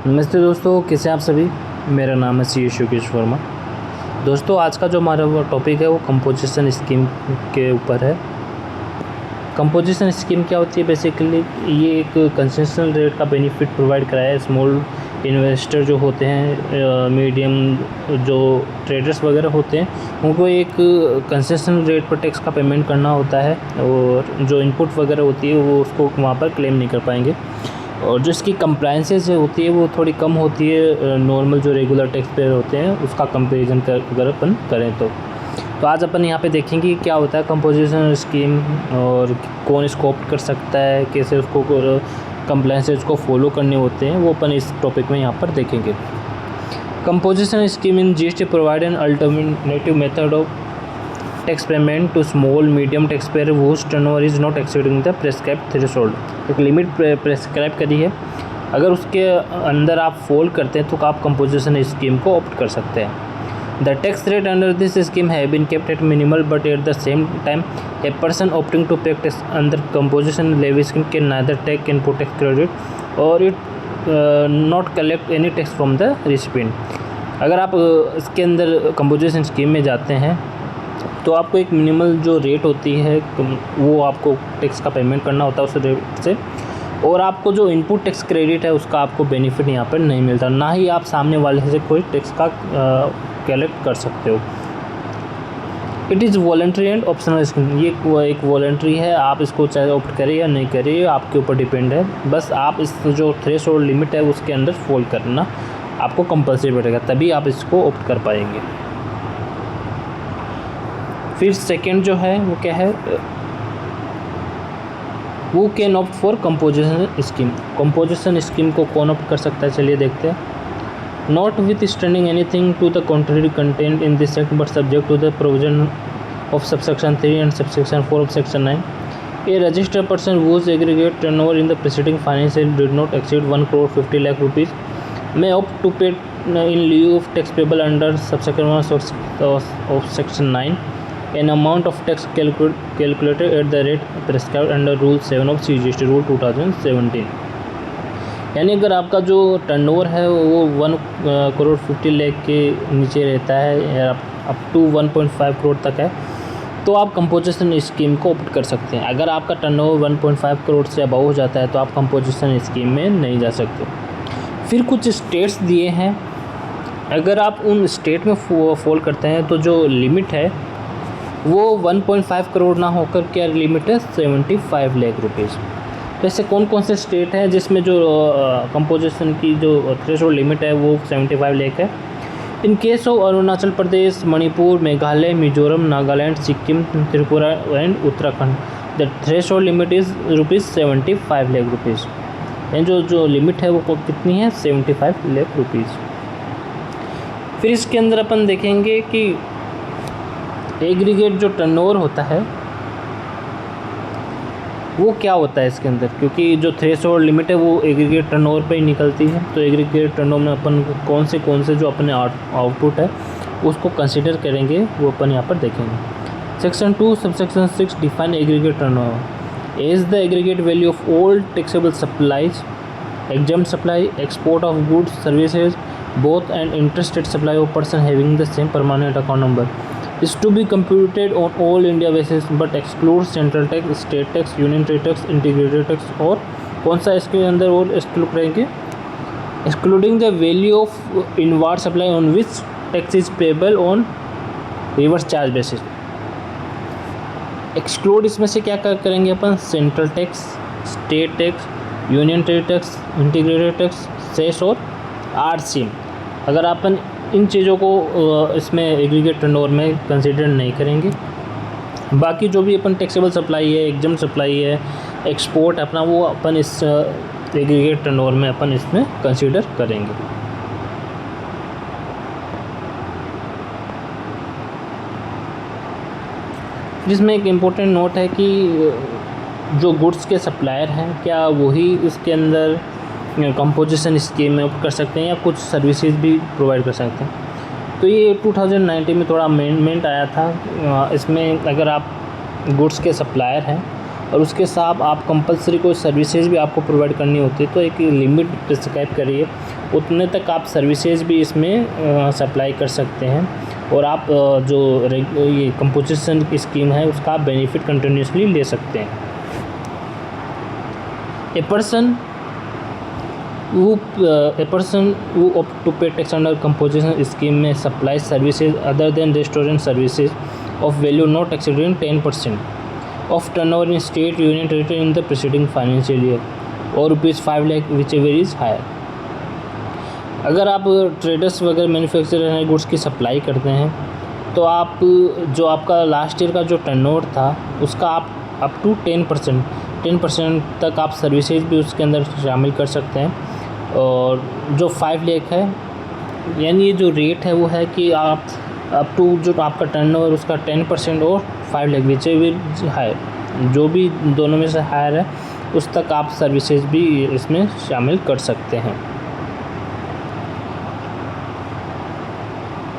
नमस्ते दोस्तों, कैसे हैं आप सभी। मेरा नाम है सी योगेश वर्मा। दोस्तों, आज का जो हमारा टॉपिक है वो कंपोजिशन स्कीम के ऊपर है। कंपोजिशन स्कीम क्या होती है? बेसिकली ये एक कंसेशनल रेट का बेनिफिट प्रोवाइड कराया है स्मॉल इन्वेस्टर जो होते हैं, मीडियम जो ट्रेडर्स वगैरह होते हैं, उनको एक कंसेशनल रेट पर टैक्स का पेमेंट करना होता है और जो इनपुट वगैरह होती है वो उसको वहाँ पर क्लेम नहीं कर पाएंगे। और जो इसकी कंप्लाइंसेस होती है वो थोड़ी कम होती है नॉर्मल जो रेगुलर टैक्स पेयर होते हैं उसका कंपैरिजन कर अगर अपन करें तो आज अपन यहाँ पे देखेंगे क्या होता है कंपोजिशन स्कीम और कौन इसको ऑप्ट कर सकता है, कैसे उसको कंप्लाइंसेस को फॉलो करने होते हैं, वो अपन इस टॉपिक में यहाँ पर देखेंगे। Composition scheme in GST provide an alternative method of tax payment to small medium tax payer whose turnover is not exceeding the prescribed threshold. एक लिमिट प्रेस्क्राइब करी है, अगर उसके अंदर आप फॉल करते हैं तो आप कंपोजिशन स्कीम को ऑप्ट कर सकते हैं। The tax rate under this scheme have been kept at minimal but at the same time a person opting to pay tax under composition levy scheme can neither take input tax credit और it not collect any tax from the recipient. अगर आप इसके अंदर composition scheme में जाते हैं तो आपको एक मिनिमल जो रेट होती है वो आपको टैक्स का पेमेंट करना होता है उस रेट से, और आपको जो इनपुट टैक्स क्रेडिट है उसका आपको बेनिफिट यहाँ पर नहीं मिलता, ना ही आप सामने वाले से कोई टैक्स का कलेक्ट कर सकते हो। It is voluntary and optional scheme. ये एक वॉलंटरी है, आप इसको चाहे ऑप्ट करें या नहीं करें आपके ऊपर डिपेंड है। बस आप इस जो थ्रेशोल्ड लिमिट है उसके अंदर फॉल करना आपको कंपल्सरी पड़ेगा, तभी आप इसको ऑप्ट कर पाएंगे। फिर सेकंड जो है वो क्या है, वो can opt for composition scheme. Composition scheme को कौन ऑप्ट कर सकता है, चलिए देखते हैं। Notwithstanding anything to the contrary content in this act but subject to the provision of subsection 3 and subsection 4 of section 9, a registered person whose aggregate turnover in the preceding financial did not exceed 1,50,00,000 rupees may opt to pay in lieu of tax payable under subsection 1 of section 9 an amount of tax calculated at the rate prescribed under Rule 7 of CGST Rule 2017। यानी अगर आपका जो turnover है वो 1,50,00,000 के नीचे रहता है या अप टू 1.5 करोड़ तक है तो आप कंपोजिशन स्कीम को ऑप्ट कर सकते हैं। अगर आपका टर्नओवर 1.5 करोड़ से अबव हो जाता है तो आप कंपोजिशन स्कीम में नहीं जा सकते। फिर कुछ स्टेट्स दिए हैं, अगर आप उन स्टेट में फॉल करते हैं तो जो लिमिट है वो 1.5 करोड़ ना होकर क्या लिमिट है 75 लाख रुपीज़। वैसे कौन कौन से स्टेट हैं जिसमें जो कंपोजिशन की जो थ्रेशोल्ड लिमिट है वो 75 लाख है। In case of Arunachal Pradesh, Manipur, Meghalaya, Mizoram, Nagaland, Sikkim, Tripura and Uttarakhand the threshold limit is ₹75 lakh rupees. यानी जो लिमिट है वो कितनी है 75 लाख रुपीज़। फिर इसके अंदर अपन देखेंगे कि एग्रीगेट जो टर्नओवर होता है वो क्या होता है इसके अंदर, क्योंकि जो थ्रेशोल्ड लिमिट है वो एग्रीगेट टर्नओवर पे ही निकलती है। तो एग्रीगेट टर्नओवर में अपन कौन से जो अपने आउटपुट है उसको कंसिडर करेंगे वो अपन यहाँ पर देखेंगे। Section 2 subsection 6 define aggregate turnover as the aggregate value of all taxable supplies, exempt supply, export of goods, services, both and interstate supply of person having the same permanent account number is to be computed on all India basis but excludes central tax, state tax, union trade tax, integrated tax। और कौन सा इसके अंदर और exclude करेंगे, excluding the value of inward supply on which tax is payable on reverse charge basis। Exclude इसमें से क्या करेंगे अपन, central tax, state tax, union trade tax, integrated tax, cess और आरसी। अगर अपन इन चीज़ों को इसमें एग्रीगेट टर्नओवर में कंसीडर नहीं करेंगे, बाकी जो भी अपन टैक्सेबल सप्लाई है, एग्जम्प्ट सप्लाई है, एक्सपोर्ट अपना वो अपन इस एग्रीगेट टर्नओवर में अपन इसमें कंसीडर करेंगे। जिसमें एक इम्पोर्टेंट नोट है कि जो गुड्स के सप्लायर हैं क्या वही इसके अंदर कंपोजिशन स्कीम में ऑप्ट कर सकते हैं या कुछ सर्विसेज भी प्रोवाइड कर सकते हैं। तो ये 2019 में थोड़ा अमेंडमेंट आया था। इसमें अगर आप गुड्स के सप्लायर हैं और उसके साथ आप कंपलसरी कोई सर्विसेज भी आपको प्रोवाइड करनी होती है, तो एक लिमिट प्रिस्क्राइब करिए, उतने तक आप सर्विसेज भी इसमें सप्लाई कर सकते हैं। और आप ये कंपोजिशन स्कीम है उसका आप बेनिफिट कंटिन्यूसली ले सकते हैं। A person who opt to pay tax under composition scheme may supply services other than restaurant services of value not exceeding 10% of turnover in state, union territory in the preceding financial year or ₹5 lakh whichever is higher। अगर आप traders वगैरह manufacturer हैं goods की supply करते हैं, तो आप जो आपका लास्ट ईयर का जो टर्नओवर था उसका आप अप टू 10% तक आप सर्विसेज भी उसके अंदर शामिल कर सकते हैं। और जो 5 लाख है, यानी ये जो रेट है वो है कि आप अप टू जो आपका टर्नओवर उसका 10% और 5 लाख विचेवर हायर, जो भी दोनों में से हायर है उस तक आप सर्विसेज भी इसमें शामिल कर सकते हैं।